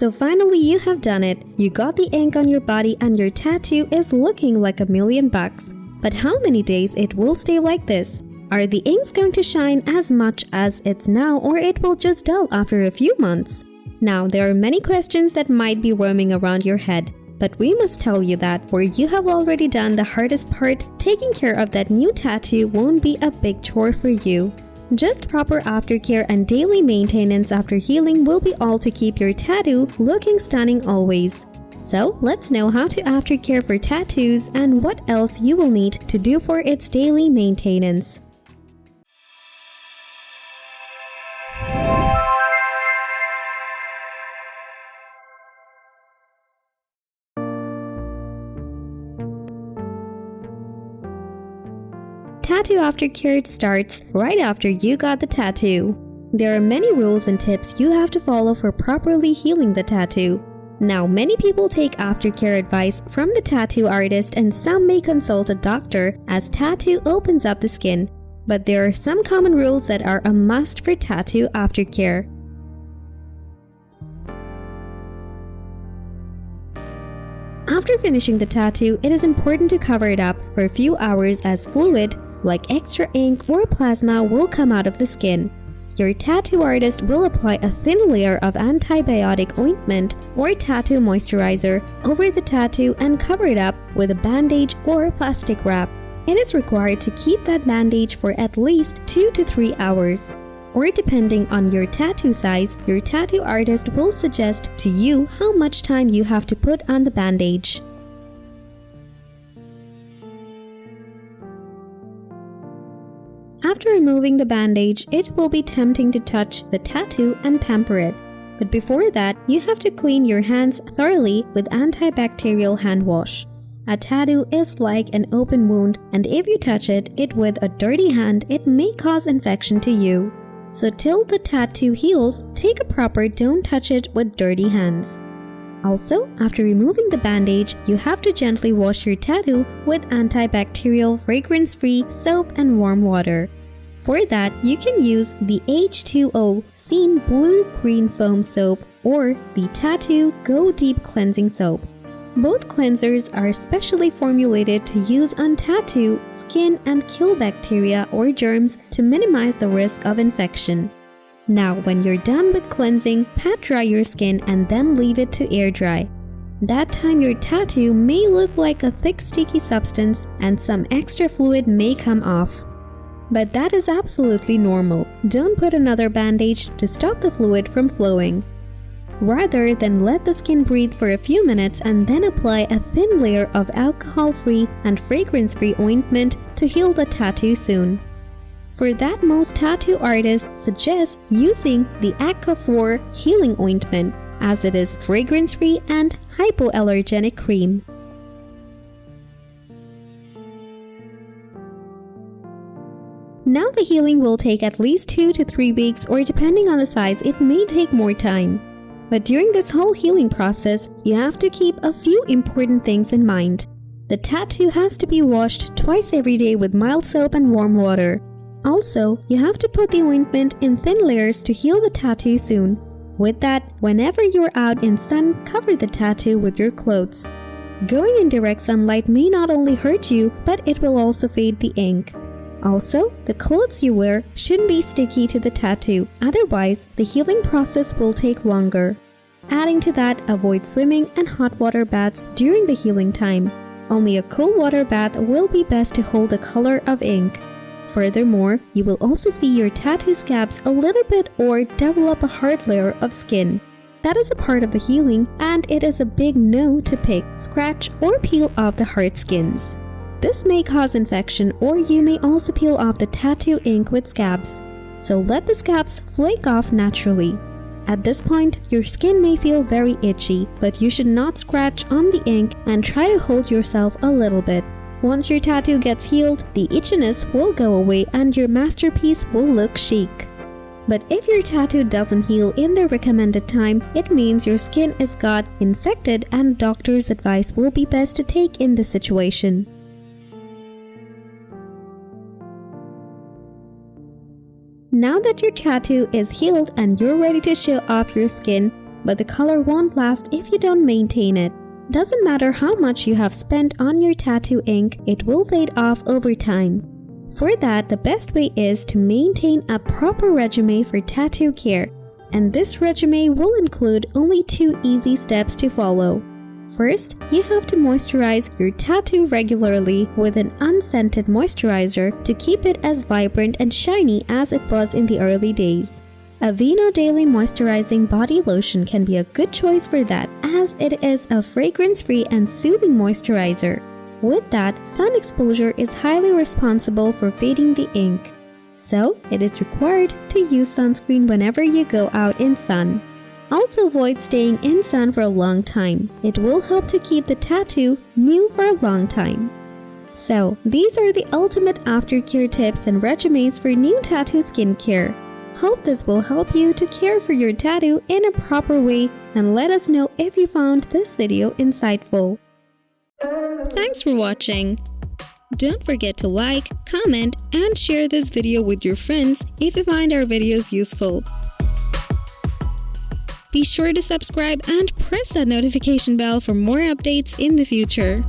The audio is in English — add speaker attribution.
Speaker 1: So finally you have done it. You got the ink on your body and your tattoo is looking like $1,000,000. But how many days it will stay like this? Are the inks going to shine as much as it's now, or it will just dull after a few months? Now, there are many questions that might be roaming around your head, but we must tell you that where you have already done the hardest part, taking care of that new tattoo won't be a big chore for you. Just proper aftercare and daily maintenance after healing will be all to keep your tattoo looking stunning always. So, let's know how to aftercare for tattoos and what else you will need to do for its daily maintenance. Tattoo aftercare starts right after you got the tattoo. There are many rules and tips you have to follow for properly healing the tattoo. Now, many people take aftercare advice from the tattoo artist and some may consult a doctor as tattoo opens up the skin. But there are some common rules that are a must for tattoo aftercare. After finishing the tattoo, it is important to cover it up for a few hours as fluid, like extra ink or plasma, will come out of the skin. Your tattoo artist will apply a thin layer of antibiotic ointment or tattoo moisturizer over the tattoo and cover it up with a bandage or plastic wrap. It is required to keep that bandage for at least 2 to 3 hours. Or depending on your tattoo size, your tattoo artist will suggest to you how much time you have to put on the bandage. After removing the bandage, it will be tempting to touch the tattoo and pamper it. But before that, you have to clean your hands thoroughly with antibacterial hand wash. A tattoo is like an open wound, and if you touch it with a dirty hand, it may cause infection to you. So till the tattoo heals, take a proper don't touch it with dirty hands. Also, after removing the bandage, you have to gently wash your tattoo with antibacterial, fragrance-free soap and warm water. For that, you can use the H2O Scene Blue-Green Foam Soap or the Tattoo Go Deep Cleansing Soap. Both cleansers are specially formulated to use on tattoo, skin, and kill bacteria or germs to minimize the risk of infection. Now, when you're done with cleansing, pat dry your skin and then leave it to air dry. That time your tattoo may look like a thick sticky substance and some extra fluid may come off. But that is absolutely normal. Don't put another bandage to stop the fluid from flowing. Rather than let the skin breathe for a few minutes and then apply a thin layer of alcohol-free and fragrance-free ointment to heal the tattoo soon. For that, most tattoo artists suggest using the Aquaphor Healing Ointment, as it is fragrance-free and hypoallergenic cream. Now the healing will take at least 2 to 3 weeks, or depending on the size, it may take more time. But during this whole healing process, you have to keep a few important things in mind. The tattoo has to be washed twice every day with mild soap and warm water. Also, you have to put the ointment in thin layers to heal the tattoo soon. With that, whenever you're out in sun, cover the tattoo with your clothes. Going in direct sunlight may not only hurt you, but it will also fade the ink. Also, the clothes you wear shouldn't be sticky to the tattoo, otherwise the healing process will take longer. Adding to that, avoid swimming and hot water baths during the healing time. Only a cool water bath will be best to hold the color of ink. Furthermore, you will also see your tattoo scabs a little bit or develop a hard layer of skin. That is a part of the healing, and it is a big no to pick, scratch, or peel off the hard skins. This may cause infection, or you may also peel off the tattoo ink with scabs. So let the scabs flake off naturally. At this point, your skin may feel very itchy, but you should not scratch on the ink and try to hold yourself a little bit. Once your tattoo gets healed, the itchiness will go away and your masterpiece will look chic. But if your tattoo doesn't heal in the recommended time, it means your skin is got infected and doctor's advice will be best to take in this situation. Now that your tattoo is healed and you're ready to show off your skin, but the color won't last if you don't maintain it. Doesn't matter how much you have spent on your tattoo ink, it will fade off over time. For that, the best way is to maintain a proper regimen for tattoo care, and this regimen will include only 2 easy steps to follow. First, you have to moisturize your tattoo regularly with an unscented moisturizer to keep it as vibrant and shiny as it was in the early days. Aveeno Daily Moisturizing Body Lotion can be a good choice for that, as it is a fragrance-free and soothing moisturizer. With that, sun exposure is highly responsible for fading the ink. So, it is required to use sunscreen whenever you go out in sun. Also avoid staying in sun for a long time. It will help to keep the tattoo new for a long time. So, these are the ultimate aftercare tips and regimens for new tattoo skincare. Hope this will help you to care for your tattoo in a proper way, and let us know if you found this video insightful. Thanks for watching. Don't forget to like, comment, and share this video with your friends if you find our videos useful. Be sure to subscribe and press that notification bell for more updates in the future.